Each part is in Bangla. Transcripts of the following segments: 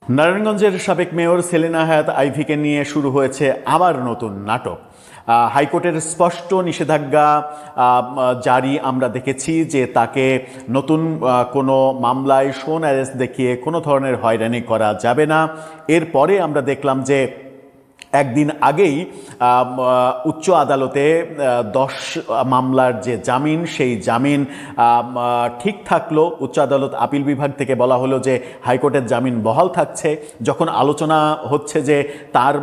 নারায়ণগঞ্জের সাবেক মেয়র সেলিনা হায়াৎ আইভীকে নিয়ে শুরু হয়েছে আবার নতুন নাটক। হাইকোর্টের স্পষ্ট নিষেধাজ্ঞা জারি আমরা দেখেছি যে তাকে নতুন কোনো মামলায় শোন অ্যারেস্ট দেখিয়ে কোনো ধরনের হয়রানি করা যাবে না। এরপরে আমরা দেখলাম যে একদিন আগেই উচ্চ আদালতে 10 মামলার যে জামিন, সেই জামিন ঠিক থাকলো। উচ্চ আদালত আপিল বিভাগ থেকে বলা হলো যে হাইকোর্টের জামিন বহাল থাকছে। যখন আলোচনা হচ্ছে যে তার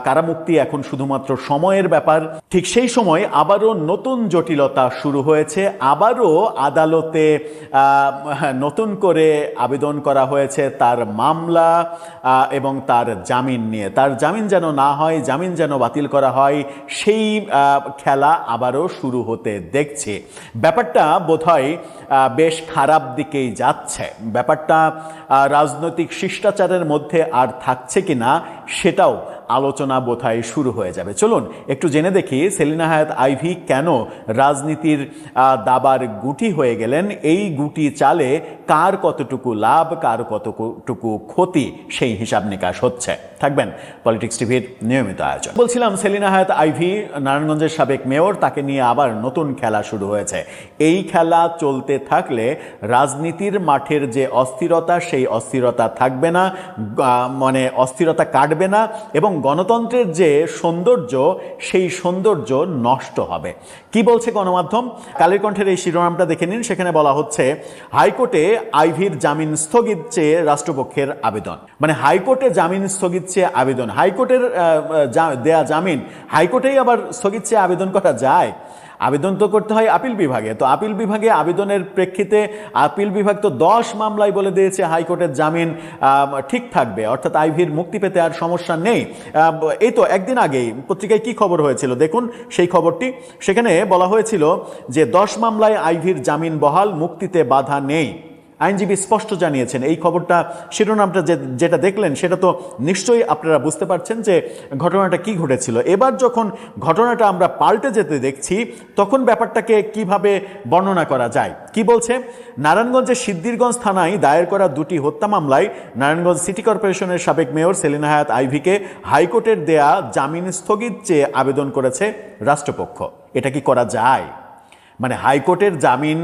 কারামুক্তি এখন শুধুমাত্র সময়ের ব্যাপার, ঠিক সেই সময় আবারও নতুন জটিলতা শুরু হয়েছে। আবারও আদালতে নতুন করে আবেদন করা হয়েছে তার মামলা এবং তার জামিন নিয়ে। তার জামিন যেন না হয়, জামিন যেন বাতিল করা হয়, সেই খেলা আবারও শুরু হতে দেখছে। ব্যাপারটা বোধহয় বেশ খারাপ দিকেই যাচ্ছে। ব্যাপারটা রাজনৈতিক শিষ্টাচারের মধ্যে আর থাকছে কিনা সেটাও আলোচনা বোধহয় শুরু হয়ে যাবে। চলুন একটু জেনে দেখি সেলিনা হায়াৎ আইভী কেন রাজনীতির দাবার গুটি হয়ে গেলেন। এই গুটি চালে কার কতটুকু লাভ, কার কতটুকু ক্ষতি, সেই হিসাব নিকাশ হচ্ছে। থাকবেন পলিটিক্স টিভির নিয়মিত আয়োজন। বলছিলাম সেলিনা হায়াৎ আইভী নারায়ণগঞ্জের সাবেক মেয়র, তাকে নিয়ে আবার নতুন খেলা শুরু হয়েছে। এই খেলা চলতে থাকলে রাজনীতির মাঠের যে অস্থিরতা, সেই অস্থিরতা থাকবে না, মানে অস্থিরতা কাটবে না, এবং গণতন্ত্রের যে সৌন্দর্য, সেই সৌন্দর্য নষ্ট হবে। কি বলছে গণমাধ্যম? কালের কণ্ঠের এই শিরোনামটা দেখে নিন। সেখানে বলা হচ্ছে হাইকোর্টে আইভীর জামিন স্থগিত চেয়ে রাষ্ট্রপক্ষের আবেদন। মানে হাইকোর্টে জামিন স্থগিত চেয়ে আবেদন, হাইকোর্টের দেয়া জামিন হাইকোর্টেই আবার স্থগিত চেয়ে আবেদন করা যায়? আবেদন তো করতে হয় আপিল বিভাগে। তো আপিল বিভাগে আবেদনের প্রেক্ষিতে আপিল বিভাগ তো 10 মামলায় বলে দিয়েছে হাইকোর্টের জামিন ঠিক থাকবে, অর্থাৎ আইভীর মুক্তি পেতে আর সমস্যা নেই। এই তো একদিন আগেই পত্রিকায় কি খবর হয়েছিল দেখুন সেই খবরটি। সেখানে বলা হয়েছিল যে 10 মামলায় আইভীর জামিন বহাল, মুক্তিতে বাধা নেই। আইনজীবী স্পষ্ট জানিয়েছেন। এই খবরটা, শিরোনামটা যেটা দেখলেন সেটা তো নিশ্চয়ই আপনারা বুঝতে পারছেন যে ঘটনাটা কি ঘটেছিল। এবার যখন ঘটনাটা আমরা পাল্টে যেতে দেখছি, তখন ব্যাপারটাকে কিভাবে বর্ণনা করা যায়? কি বলছে? নারায়ণগঞ্জের সিদ্ধিরগঞ্জ থানায় দায়ের করা 2টি হত্যা মামলায় নারায়ণগঞ্জ সিটি কর্পোরেশনের সাবেক মেয়র সেলিনা হায়াৎ আইভীকে হাইকোর্টের দেয়া জামিন স্থগিত চেয়ে আবেদন করেছে রাষ্ট্রপক্ষ। এটা কি করা যায়? মানে হাইকোর্টের জামিন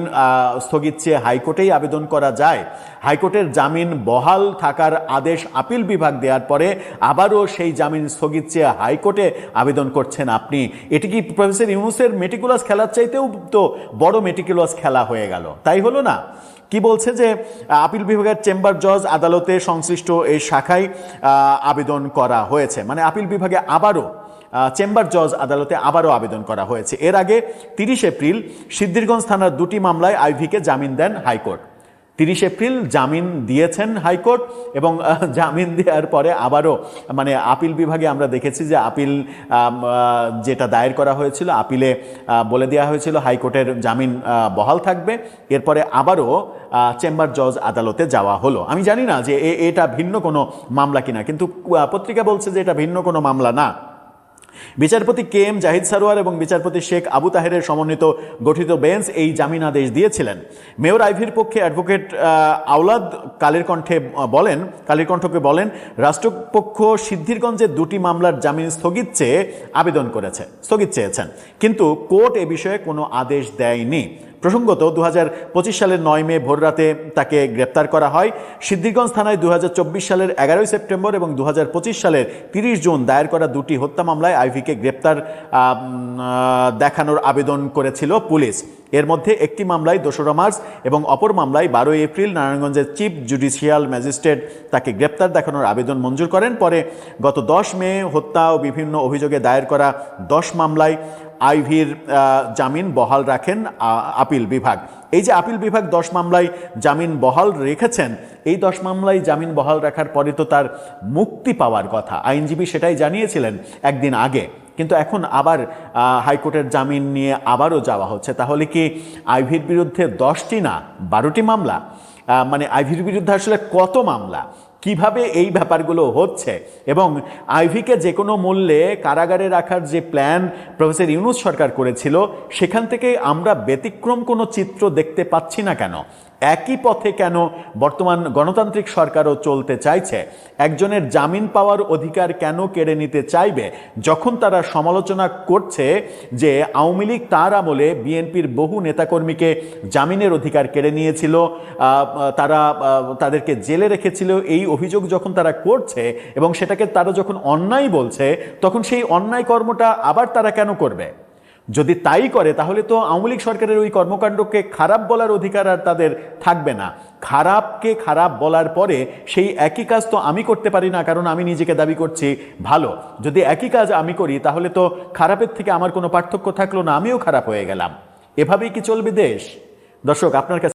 স্থগিত চেয়ে হাইকোর্টেই আবেদন করা যায়? হাইকোর্টের জামিন বহাল থাকার আদেশ আপিল বিভাগ দেওয়ার পরে আবারও সেই জামিন স্থগিত চেয়ে হাইকোর্টে আবেদন করছেন আপনি? এটি কি প্রফেসর ইউনূসের মেটিকুলাস খেলার চাইতেও তো বড় মেটিকুলাস খেলা হয়ে গেল, তাই হলো না? কি বলছে যে আপিল বিভাগের চেম্বার জজ আদালতে সংশ্লিষ্ট এই শাখায় আবেদন করা হয়েছে। মানে আপিল বিভাগে আবারও চেম্বার জজ আদালতে আবারও আবেদন করা হয়েছে। এর আগে 30 এপ্রিল সিদ্ধিরগঞ্জ থানার 2টি মামলায় আইভীকে জামিন দেন হাইকোর্ট। 30 এপ্রিল জামিন দিয়েছেন হাইকোর্ট, এবং জামিন দেওয়ার পরে আবারও মানে আপিল বিভাগে আমরা দেখেছি যে আপিল যেটা দায়ের করা হয়েছিল, আপিলে বলে দেওয়া হয়েছিল হাইকোর্টের জামিন বহাল থাকবে। এরপরে আবারও চেম্বার জজ আদালতে যাওয়া হলো। আমি জানি না যে এটা ভিন্ন কোনো মামলা কিনা, কিন্তু পত্রিকা বলছে যে এটা ভিন্ন কোনো মামলা না। বিচারপতি কে এম জাহিদ সারোয়ার এবং বিচারপতি শেখ আবু তাহেরের সমন্বিত গঠিত বেঞ্চ এই জামিন আদেশ দিয়েছিলেন। মেয়র আইভীর পক্ষে অ্যাডভোকেট আওলাদ কালের কণ্ঠকে বলেন রাষ্ট্রপক্ষ সিদ্ধিরগঞ্জের 2টি মামলার জামিন স্থগিত চেয়েছেন, কিন্তু কোর্ট এ বিষয়ে কোনো আদেশ দেয়নি। প্রসঙ্গত 2025 সালের 9 মে ভোররাতে তাকে গ্রেপ্তার করা হয়। সিদ্ধিরগঞ্জ থানায় 2024 সালের 11 সেপ্টেম্বর এবং 2025 সালের 30 জুন দায়ের করা 2টি হত্যা মামলায় আইভীকে গ্রেপ্তার দেখানোর আবেদন করেছিল পুলিশ। এর মধ্যে একটি মামলায় 2রা মার্চ এবং অপর মামলায় 12 এপ্রিল নারায়ণগঞ্জের চিফ জুডিশিয়াল ম্যাজিস্ট্রেট তাকে গ্রেপ্তার দেখানোর আবেদন মঞ্জুর করেন। পরে গত 10 মে হত্যা ও বিভিন্ন অভিযোগে দায়ের করা 10 মামলায় আইভীর জামিন বহাল রাখেন আপিল বিভাগ। এই যে আপিল বিভাগ 10 মামলায় জামিন বহাল রেখেছেন, এই 10 মামলায় জামিন বহাল রাখার পরে তো তার মুক্তি পাওয়ার কথা। আইনজীবী সেটাই জানিয়েছিলেন একদিন আগে, কিন্তু এখন আবার হাইকোর্টের জামিন নিয়ে আবারও যাওয়া হচ্ছে। তাহলে কি আইভীর বিরুদ্ধে 10টি না 12টি মামলা? মানে আইভীর বিরুদ্ধে আসলে কত মামলা? কিভাবে এই ব্যাপারগুলো হচ্ছে এবং আইভিকে যে কোনো মূল্যে কারাগারে রাখার যে প্ল্যান প্রফেসর ইউনূস সরকার করেছিল, সেখান থেকে আমরা ব্যতিক্রম কোনো চিত্র দেখতে পাচ্ছি না কেন? একই পথে কেন বর্তমান গণতান্ত্রিক সরকারও চলতে চাইছে? একজনের জামিন পাওয়ার অধিকার কেন কেড়ে নিতে চাইবে, যখন তারা সমালোচনা করছে যে আওয়ামী লীগ তার আমলে বিএনপির বহু নেতাকর্মীকে জামিনের অধিকার কেড়ে নিয়েছিল, তারা তাদেরকে জেলে রেখেছিল, এই অভিযোগ যখন তারা করছে এবং সেটাকে তারা যখন অন্যায় বলছে, তখন সেই অন্যায় কর্মটা আবার তারা কেন করবে? যদি তাই করে তাহলে তো আওয়ামী লীগ সরকারের ওই কর্মকাণ্ডকে খারাপ বলার অধিকার আর তাদের থাকবে না। খারাপকে খারাপ বলার পরে সেই একই কাজ তো আমি করতে পারি না, কারণ আমি নিজেকে দাবি করছি ভালো। যদি একই কাজ আমি করি তাহলে তো খারাপের থেকে আমার কোনো পার্থক্য থাকলো না, আমিও খারাপ হয়ে গেলাম। এভাবেই কি চলবে দেশ? দর্শক, আপনার কাছে